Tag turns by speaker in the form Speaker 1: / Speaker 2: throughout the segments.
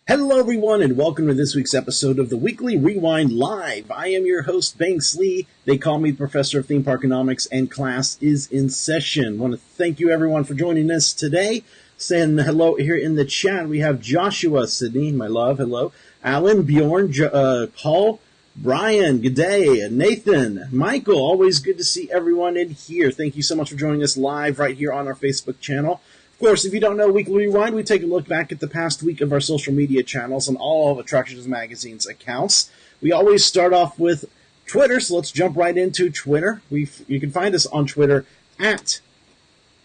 Speaker 1: Hello, everyone, and welcome to this week's episode of the Weekly Rewind Live. I am your host, Banks Lee. They call me Professor of Theme Parkonomics, and class is in session. I want to thank you, everyone, for joining us today. Saying hello here in the chat. We have Joshua, Sydney, my love, hello. Alan, Bjorn, Paul, Brian, good day. Nathan, Michael, always good to see everyone in here. Thank you so much for joining us live right here on our Facebook channel. Of course, if you don't know Weekly Rewind, we take a look back at the past week of our social media channels and all of Attractions Magazine's accounts. We always start off with Twitter, so let's jump right into Twitter. You can find us on Twitter at,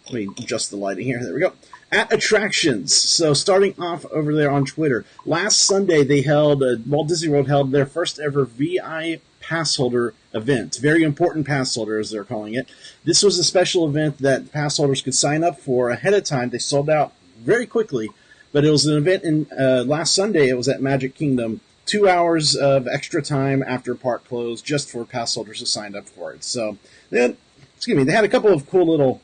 Speaker 1: let me adjust the lighting here, there we go, at Attractions. So starting off over there on Twitter, last Sunday they held, Walt Disney World held their first ever V.I.Passholder event. Very important pass holder, as they're calling it. This was a special event that pass holders could sign up for ahead of time. They sold out very quickly, but it was an event in last Sunday. It was at Magic Kingdom. 2 hours of extra time after park closed just for pass holders who signed up for it. So, they had a couple of cool little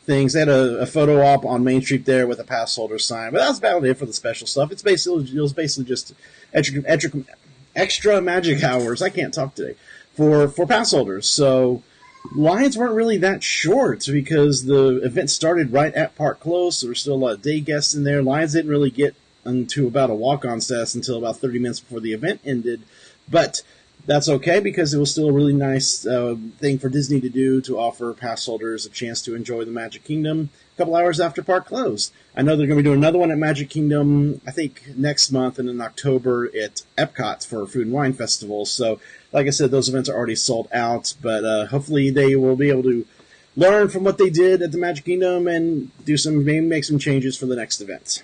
Speaker 1: things. They had a photo op on Main Street there with a pass holder sign, but that was about it for the special stuff. It was basically just extra magic hours. I can't talk today. For pass holders. So lines weren't really that short because the event started right at park close. So there were still a lot of day guests in there. Lines didn't really get into about a walk-on status until about 30 minutes before the event ended. But that's okay because it was still a really nice thing for Disney to do, to offer pass holders a chance to enjoy the Magic Kingdom a couple hours after park closed. I know they're going to be doing another one at Magic Kingdom, I think, next month, and in October at Epcot for Food and Wine Festival. So, like I said, those events are already sold out, but hopefully they will be able to learn from what they did at the Magic Kingdom and maybe make some changes for the next event.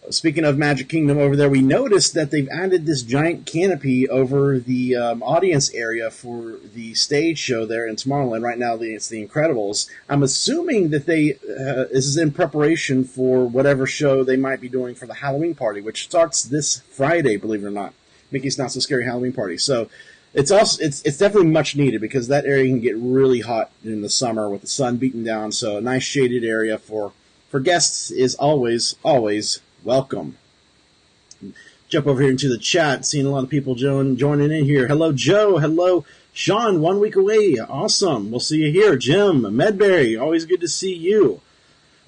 Speaker 1: Speaking of Magic Kingdom over there, we noticed that they've added this giant canopy over the audience area for the stage show there in Tomorrowland. Right now, it's The Incredibles. I'm assuming that this is in preparation for whatever show they might be doing for the Halloween party, which starts this Friday, believe it or not. Mickey's Not So Scary Halloween Party. So it's definitely much needed because that area can get really hot in the summer with the sun beating down. So a nice shaded area for guests is always welcome. Jump over here into the chat, seeing a lot of people joining in here. Hello, Joe. Hello, Sean. 1 week away. Awesome. We'll see you here. Jim, Medberry. Always good to see you.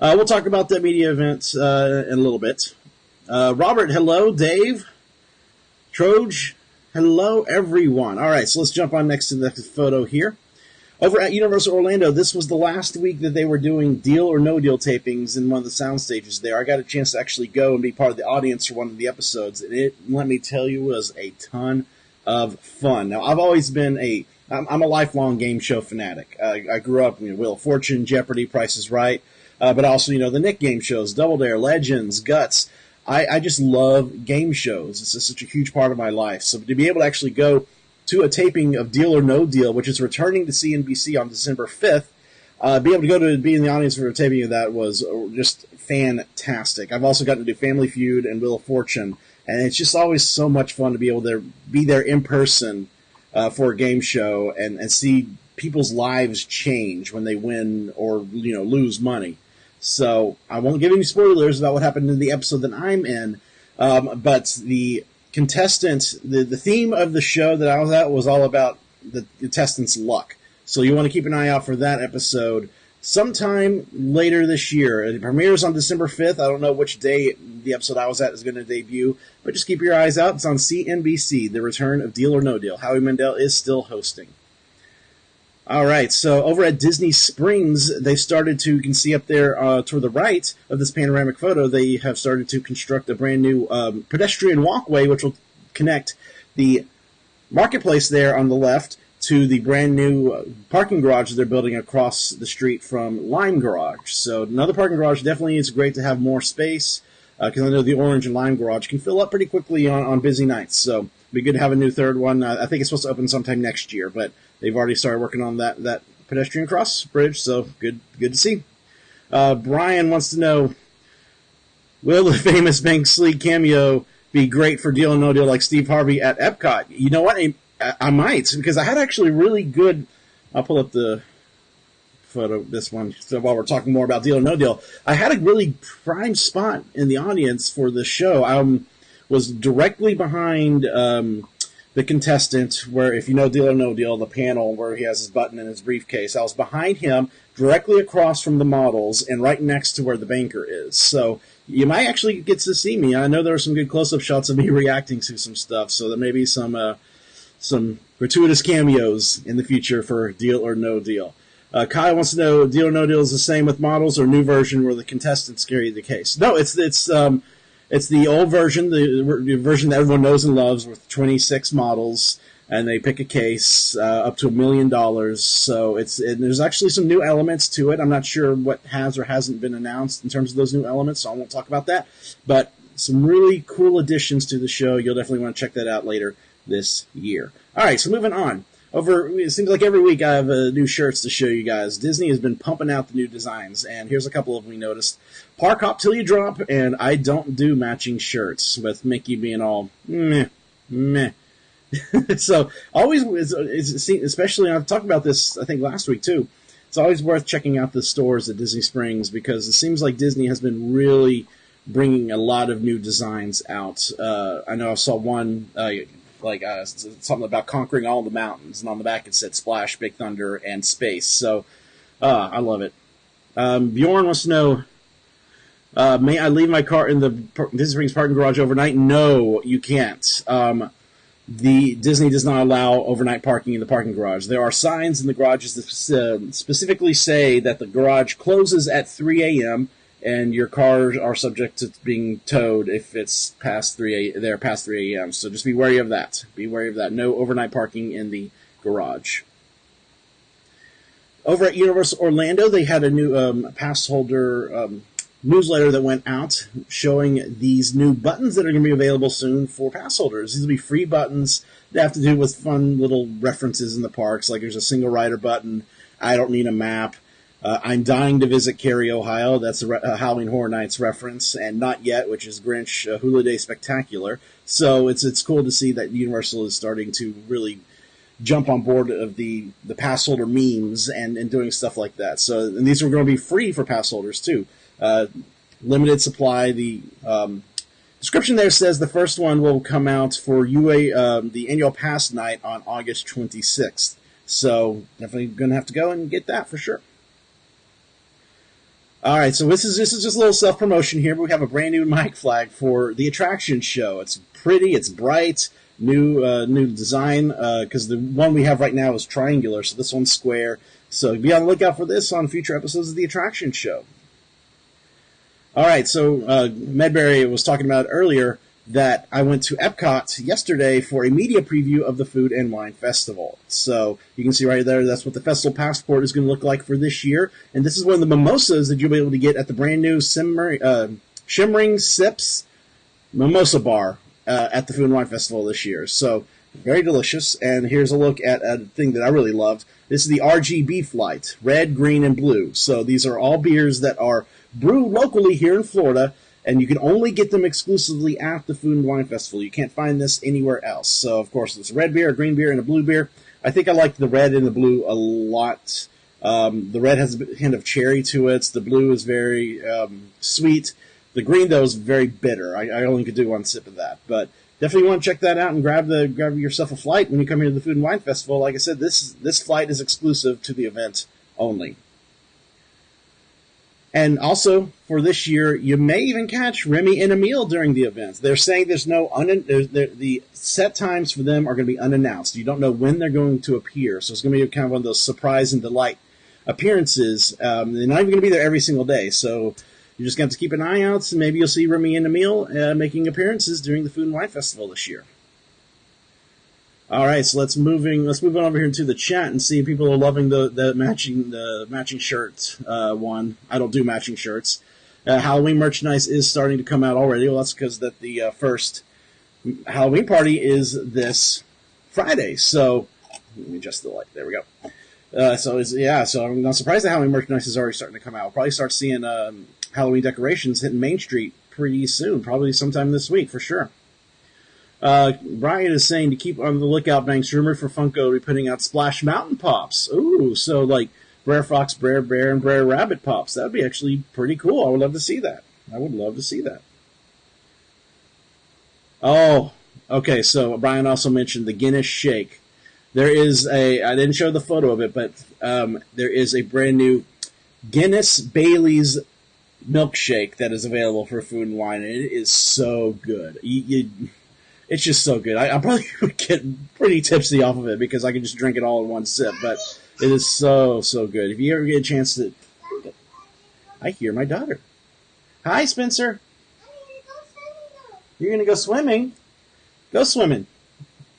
Speaker 1: We'll talk about that media event in a little bit. Robert, hello. Dave, Troj, hello, everyone. All right, so let's jump on next to the photo here. Over at Universal Orlando, this was the last week that they were doing Deal or No Deal tapings in one of the sound stages there. I got a chance to actually go and be part of the audience for one of the episodes, and it, let me tell you, was a ton of fun. Now, I've always been I'm a lifelong game show fanatic. I grew up, Wheel of Fortune, Jeopardy, Price is Right, but also, the Nick game shows, Double Dare, Legends, Guts. I just love game shows. It's just such a huge part of my life. So to be able to actually go to a taping of Deal or No Deal, which is returning to CNBC on December 5th, be able to be in the audience for a taping of that was just fantastic. I've also gotten to do Family Feud and Wheel of Fortune, and it's just always so much fun to be able to be there in person for a game show and see people's lives change when they win or lose money. So I won't give any spoilers about what happened in the episode that I'm in, but the contestant, the theme of the show that I was at was all about the contestants' luck. So you want to keep an eye out for that episode sometime later this year. It premieres on December 5th. I don't know which day the episode I was at is going to debut, but just keep your eyes out. It's on CNBC, the return of Deal or No Deal. Howie Mandel is still hosting. All right, so over at Disney Springs, they started to, you can see up there toward the right of this panoramic photo, they have started to construct a brand new pedestrian walkway, which will connect the marketplace there on the left to the brand new parking garage that they're building across the street from Lime Garage. So another parking garage. Definitely is great to have more space because I know the Orange and Lime Garage can fill up pretty quickly on busy nights. So it'd be good to have a new third one. I think it's supposed to open sometime next year, but they've already started working on that pedestrian cross bridge, so good to see. Brian wants to know, will the famous Banks Lee cameo be great for Deal or No Deal like Steve Harvey at Epcot? You know what? I might, because I had actually really good... I'll pull up the photo, this one. So while we're talking more about Deal or No Deal, I had a really prime spot in the audience for the show. I was directly behind the contestant, where, if you know Deal or No Deal, the panel where he has his button in his briefcase. I was behind him, directly across from the models, and right next to where the banker is. So you might actually get to see me. I know there are some good close-up shots of me reacting to some stuff, so there may be some gratuitous cameos in the future for Deal or No Deal. Kyle wants to know, Deal or No Deal is the same with models, or new version where the contestants carry the case? No, it's the old version, the version that everyone knows and loves, with 26 models, and they pick a case up to $1 million. So there's actually some new elements to it. I'm not sure what has or hasn't been announced in terms of those new elements, so I won't talk about that. But some really cool additions to the show. You'll definitely want to check that out later this year. All right, so moving on. It seems like every week I have new shirts to show you guys. Disney has been pumping out the new designs, and here's a couple of them we noticed. Park hop till you drop, and I don't do matching shirts, with Mickey being all meh. So always, especially, I've talked about this I think last week too, it's always worth checking out the stores at Disney Springs, because it seems like Disney has been really bringing a lot of new designs out. I know I saw one something about conquering all the mountains, and on the back it said Splash, Big Thunder, and Space. So I love it. Bjorn wants to know, may I leave my car in the Disney Springs parking garage overnight? No, you can't. The Disney does not allow overnight parking in the parking garage. There are signs in the garages that specifically say that the garage closes at 3 a.m., and your cars are subject to being towed if it's past 3 a.m. So just be wary of that. Be wary of that. No overnight parking in the garage. Over at Universal Orlando, they had a new pass holder newsletter that went out showing these new buttons that are going to be available soon for pass holders. These will be free buttons that have to do with fun little references in the parks, like there's a single rider button, I don't need a map, I'm dying to visit Cary, Ohio. That's a Halloween Horror Nights reference, and Not Yet, which is Grinch Hula Day Spectacular. So it's cool to see that Universal is starting to really jump on board of the pass holder memes and doing stuff like that. So, and these are going to be free for pass holders too. Limited supply. The description there says the first one will come out for the annual pass night on August 26th. So definitely going to have to go and get that for sure. All right, so this is just a little self-promotion here, but we have a brand new mic flag for the attraction show. It's pretty, it's bright, new design, because the one we have right now is triangular, so this one's square. So be on the lookout for this on future episodes of the attraction show. All right, so Medberry was talking about earlier that I went to Epcot yesterday for a media preview of the Food and Wine Festival. So you can see right there, that's what the Festival Passport is going to look like for this year. And this is one of the mimosas that you'll be able to get at the brand new Shimmering Sips Mimosa Bar at the Food and Wine Festival this year. So very delicious. And here's a look at a thing that I really loved. This is the RGB flight, red, green, and blue. So these are all beers that are brewed locally here in Florida, and you can only get them exclusively at the Food and Wine Festival. You can't find this anywhere else. So, of course, it's a red beer, a green beer, and a blue beer. I think I like the red and the blue a lot. The red has a hint of cherry to it. The blue is very sweet. The green, though, is very bitter. I only could do one sip of that. But definitely want to check that out and grab yourself a flight when you come here to the Food and Wine Festival. Like I said, this flight is exclusive to the event only. And also, for this year, you may even catch Remy and Emile during the event. They're saying there's the set times for them are going to be unannounced. You don't know when they're going to appear, so it's going to be kind of one of those surprise and delight appearances. They're not even going to be there every single day, so you're just going to have to keep an eye out, and maybe you'll see Remy and Emile making appearances during the Food and Wine Festival this year. All right, so let's move on over here into the chat and see if people are loving the matching shirt one. I don't do matching shirts. Halloween merchandise is starting to come out already. Well, that's because the first Halloween party is this Friday. So let me adjust the light. There we go. So I'm not surprised that Halloween merchandise is already starting to come out. We'll probably start seeing Halloween decorations hitting Main Street pretty soon, probably sometime this week for sure. Brian is saying to keep on the lookout, Banks. Rumored for Funko to be putting out Splash Mountain Pops. Ooh, so like Brer Fox, Brer Bear, and Brer Rabbit Pops. That would be actually pretty cool. I would love to see that. I would love to see that. Oh, okay, so Brian also mentioned the Guinness Shake. There is I didn't show the photo of it, but there is a brand new Guinness Bailey's milkshake that is available for Food and Wine, and it is so good. It's just so good. I probably would get pretty tipsy off of it because I could just drink it all in one sip, but it is so, so good. If you ever get a chance to... I hear my daughter. Hi, Spencer. You're going to go swimming? Go swimming.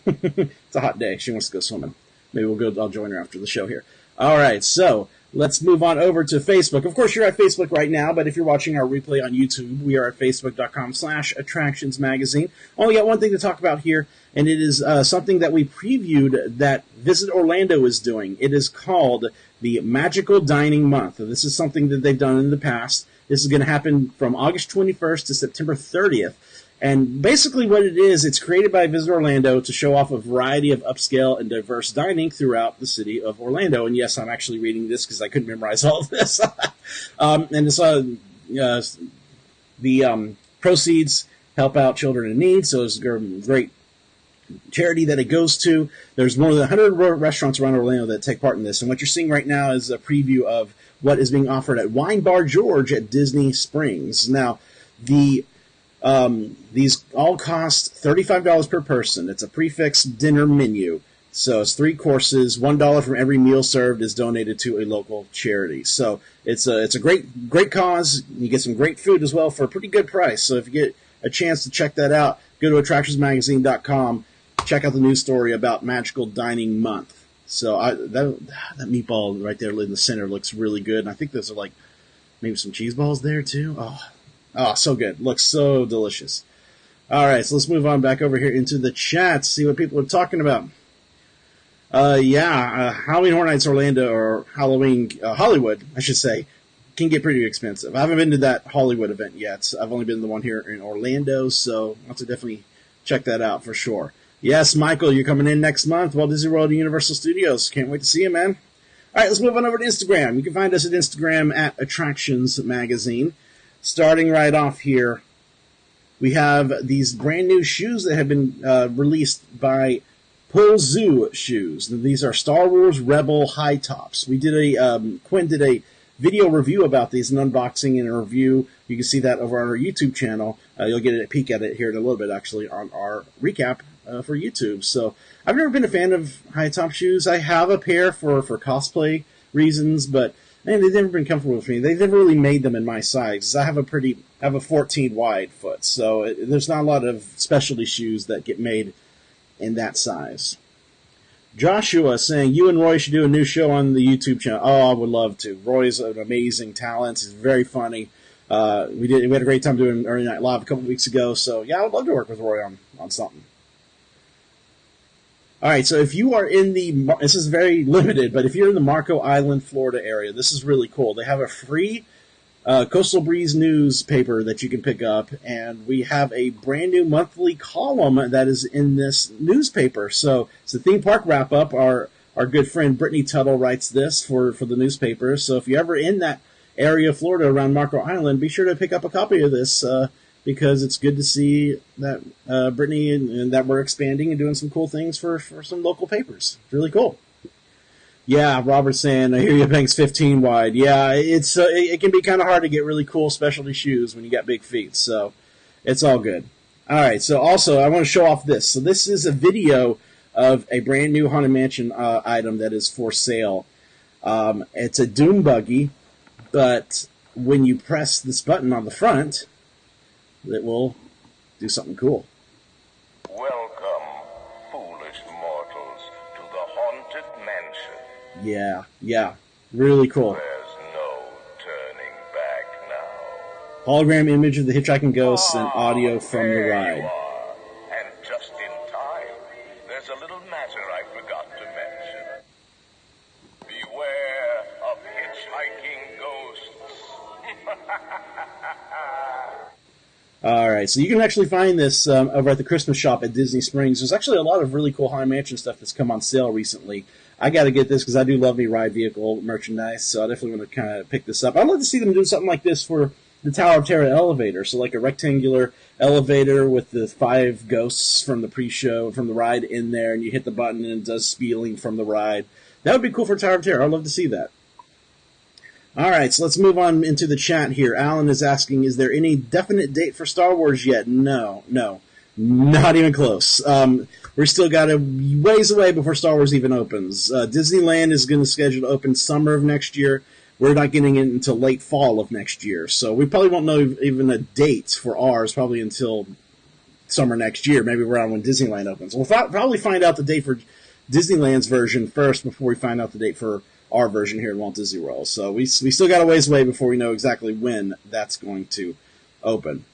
Speaker 1: It's a hot day. She wants to go swimming. Maybe I'll join her after the show here. All right, so let's move on over to Facebook. Of course, you're at Facebook right now, but if you're watching our replay on YouTube, we are at facebook.com/attractionsmagazine. Only got one thing to talk about here, and it is something that we previewed that Visit Orlando is doing. It is called the Magical Dining Month. This is something that they've done in the past. This is going to happen from August 21st to September 30th. And basically what it is, it's created by Visit Orlando to show off a variety of upscale and diverse dining throughout the city of Orlando. And yes, I'm actually reading this because I couldn't memorize all of this. And it's the proceeds help out children in need, so it's a great charity that it goes to. There's more than 100 restaurants around Orlando that take part in this. And what you're seeing right now is a preview of what is being offered at Wine Bar George at Disney Springs. Now, these all cost $35 per person. It's a prefix dinner menu. So it's 3 courses. $1 from every meal served is donated to a local charity. So it's a great cause. You get some great food as well for a pretty good price. So if you get a chance to check that out, go to attractionsmagazine.com. Check out the news story about Magical Dining Month. So that meatball right there in the center looks really good. And I think those are like maybe some cheese balls there too. Oh, so good. Looks so delicious. All right, so let's move on back over here into the chat, see what people are talking about. Halloween Horror Nights Orlando, or Halloween Hollywood, I should say, can get pretty expensive. I haven't been to that Hollywood event yet. I've only been to the one here in Orlando, so I'll have to definitely check that out for sure. Yes, Michael, you're coming in next month, Walt Disney World and Universal Studios. Can't wait to see you, man. All right, let's move on over to Instagram. You can find us at Instagram at Attractions Magazine. Starting right off here, we have these brand new shoes that have been released by Pull Zoo Shoes. These are Star Wars Rebel high tops. We did Quinn did a video review about these, an unboxing and a review. You can see that over on our YouTube channel. You'll get a peek at it here in a little bit, actually, on our recap for YouTube. So I've never been a fan of high top shoes. I have a pair for cosplay reasons, but they've never been comfortable with me. They've never really made them in my size. I have a 14 wide foot, so there's not a lot of specialty shoes that get made in that size. Joshua saying, you and Roy should do a new show on the YouTube channel. Oh, I would love to. Roy's an amazing talent. He's very funny. We had a great time doing Early Night Live a couple weeks ago, so yeah, I would love to work with Roy on something. All right, so if you are in this is very limited, but if you're in the Marco Island, Florida area, this is really cool. They have a free Coastal Breeze newspaper that you can pick up, and we have a brand new monthly column that is in this newspaper. So it's a theme park wrap-up. Our good friend Brittany Tuttle writes this for the newspaper. So if you're ever in that area of Florida around Marco Island, be sure to pick up a copy of this because it's good to see that Brittany and that we're expanding and doing some cool things for some local papers. It's really cool. Yeah, Robert's saying, I hear you Banks 15 wide. Yeah, it can be kind of hard to get really cool specialty shoes when you got big feet, so it's all good. All right, so also I want to show off this. So this is a video of a brand new Haunted Mansion item that is for sale. It's a Doom Buggy, but when you press this button on the front, it will do something cool.
Speaker 2: Welcome, foolish mortals, to the Haunted Mansion.
Speaker 1: Yeah, really cool.
Speaker 2: There's no turning back now.
Speaker 1: Hologram image of the hitchhiking ghosts and audio from the
Speaker 2: There
Speaker 1: ride.
Speaker 2: you are. And just in time, there's a little matter I forgot to mention. Beware of hitchhiking ghosts.
Speaker 1: All right, so you can actually find this over at the Christmas shop at Disney Springs. There's actually a lot of really cool Haunted Mansion stuff that's come on sale recently. I got to get this because I do love me ride vehicle merchandise, so I definitely want to kind of pick this up. I'd love to see them do something like this for the Tower of Terror elevator, so like a rectangular elevator with the 5 ghosts from the pre-show, from the ride in there, and you hit the button and it does spieling from the ride. That would be cool for Tower of Terror. I'd love to see that. All right, so let's move on into the chat here. Alan is asking, is there any definite date for Star Wars yet? No, not even close. We're still got a ways away before Star Wars even opens. Disneyland is going to schedule to open summer of next year. We're not getting it until late fall of next year, so we probably won't know even a date for ours probably until summer next year, maybe around when Disneyland opens. We'll probably find out the date for Disneyland's version first before we find out the date for our version here in Walt Disney World. So we still got a ways away before we know exactly when that's going to open.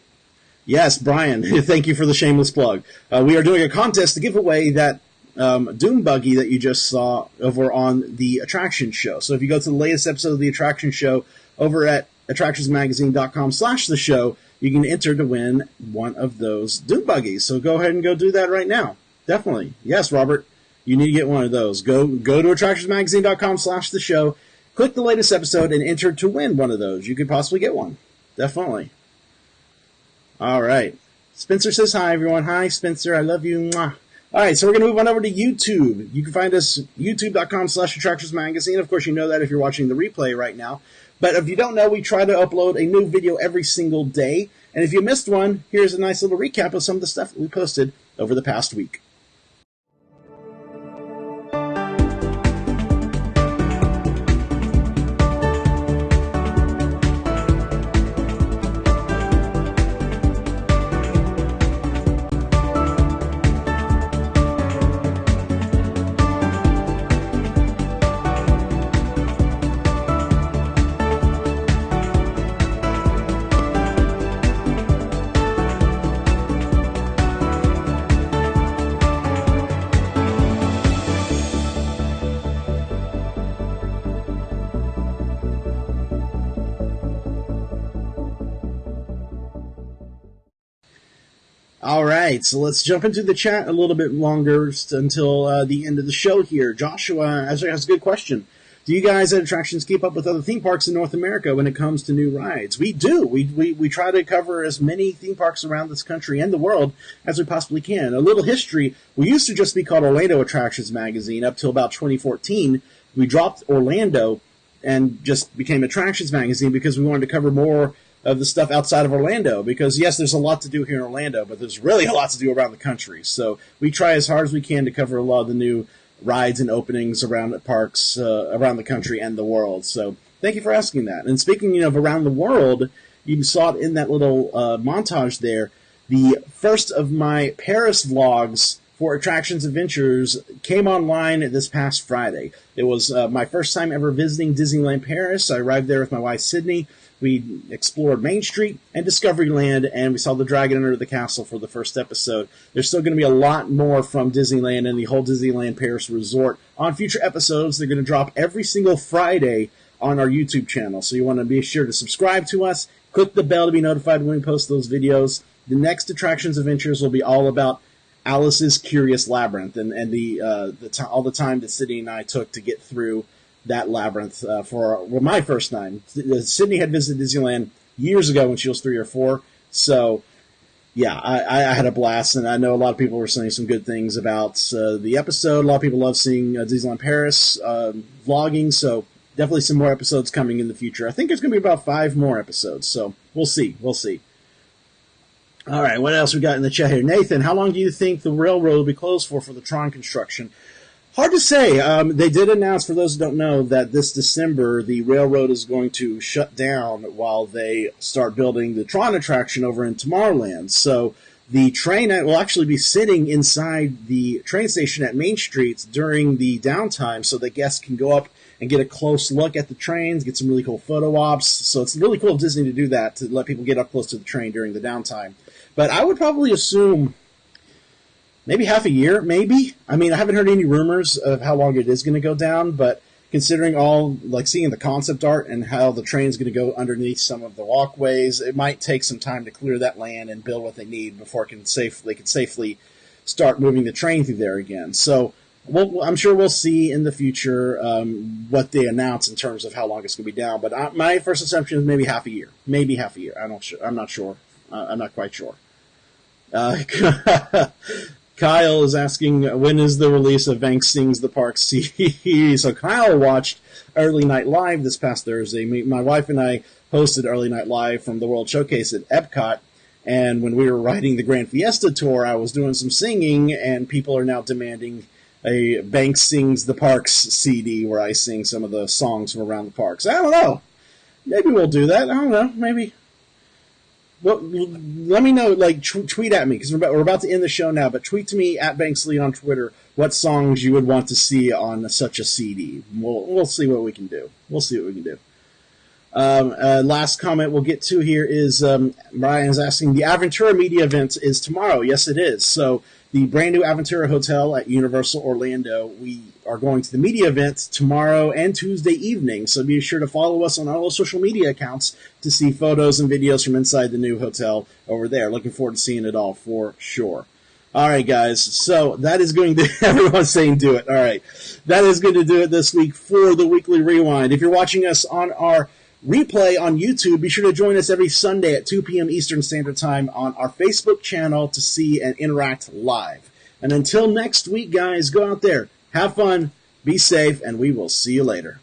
Speaker 1: Yes, Brian, thank you for the shameless plug. We are doing a contest to give away that Doom buggy that you just saw over on the Attraction Show. So if you go to the latest episode of the Attraction Show over at attractionsmagazine.com/the show, you can enter to win one of those Doom buggies. So go ahead and go do that right now. Definitely. Yes, Robert. You need to get one of those. Go to attractionsmagazine.com/the show, click the latest episode, and enter to win one of those. You could possibly get one. Definitely. All right. Spencer says hi, everyone. Hi, Spencer. I love you. Mwah. All right, so we're going to move on over to YouTube. You can find us youtube.com/attractionsmagazine. Of course, you know that if you're watching the replay right now. But if you don't know, we try to upload a new video every single day. And if you missed one, here's a nice little recap of some of the stuff that we posted over the past week. All right, so let's jump into the chat a little bit longer until the end of the show here. Joshua has a good question. Do you guys at Attractions keep up with other theme parks in North America when it comes to new rides? We do. We try to cover as many theme parks around this country and the world as we possibly can. A little history, we used to just be called Orlando Attractions Magazine up till about 2014. We dropped Orlando and just became Attractions Magazine because we wanted to cover more of the stuff outside of Orlando, because yes, there's a lot to do here in Orlando, but there's really a lot to do around the country. So we try as hard as we can to cover a lot of the new rides and openings around the parks around the country and the world. So thank you for asking that. And speaking of around the world, you saw it in that little montage there. The first of my Paris vlogs for Attractions Adventures came online this past Friday. It was my first time ever visiting Disneyland Paris. I arrived there with my wife Sydney. We explored Main Street and Discoveryland, and we saw the Dragon Under the Castle for the first episode. There's still going to be a lot more from Disneyland and the whole Disneyland Paris Resort on future episodes. They're going to drop every single Friday on our YouTube channel, so you want to be sure to subscribe to us, click the bell to be notified when we post those videos. The next Attractions Adventures will be all about Alice's Curious Labyrinth and all the time that Sydney and I took to get through that labyrinth for my first time. Sydney had visited Disneyland years ago when she was 3 or 4. So, yeah, I had a blast, and I know a lot of people were saying some good things about the episode. A lot of people love seeing Disneyland Paris vlogging, so definitely some more episodes coming in the future. I think there's going to be about 5 more episodes, so we'll see. We'll see. All right, what else we got in the chat here? Nathan, how long do you think the railroad will be closed for the Tron construction? Hard to say. They did announce, for those who don't know, that this December the railroad is going to shut down while they start building the Tron attraction over in Tomorrowland. So the train will actually be sitting inside the train station at Main Street during the downtime so that guests can go up and get a close look at the trains, get some really cool photo ops. So it's really cool of Disney to do that, to let people get up close to the train during the downtime. But I would probably assume maybe half a year, maybe. I mean, I haven't heard any rumors of how long it is going to go down, but considering all, like seeing the concept art and how the train's going to go underneath some of the walkways, it might take some time to clear that land and build what they need before they can safely start moving the train through there again. So Well, I'm sure we'll see in the future what they announce in terms of how long it's going to be down. But my first assumption is maybe half a year. Maybe half a year. I'm not sure. I'm not quite sure. Kyle is asking, when is the release of Banks Sings the Park CD? So Kyle watched Early Night Live this past Thursday. My wife and I hosted Early Night Live from the World Showcase at Epcot. And when we were riding the Grand Fiesta Tour, I was doing some singing, and people are now demanding a Banks Sings the Parks CD where I sing some of the songs from around the parks. I don't know. Maybe we'll do that. I don't know. Maybe. Well, let me know. Like, tweet at me, because we're about to end the show now. But tweet to me at Banksley on Twitter what songs you would want to see on such a CD. We'll see what we can do. Last comment we'll get to here is Brian's asking, the Aventura Media event is tomorrow. Yes, it is. So the brand new Aventura Hotel at Universal Orlando, we are going to the media event tomorrow and Tuesday evening. So be sure to follow us on all our social media accounts to see photos and videos from inside the new hotel over there. Looking forward to seeing it all for sure. All right, guys. So that is going to, everyone's saying do it. All right. That is going to do it this week for the Weekly Rewind. If you're watching us on our replay on YouTube, be sure to join us every Sunday at 2 p.m. Eastern Standard Time on our Facebook channel to see and interact live. And until next week, guys, go out there, have fun, be safe, and we will see you later.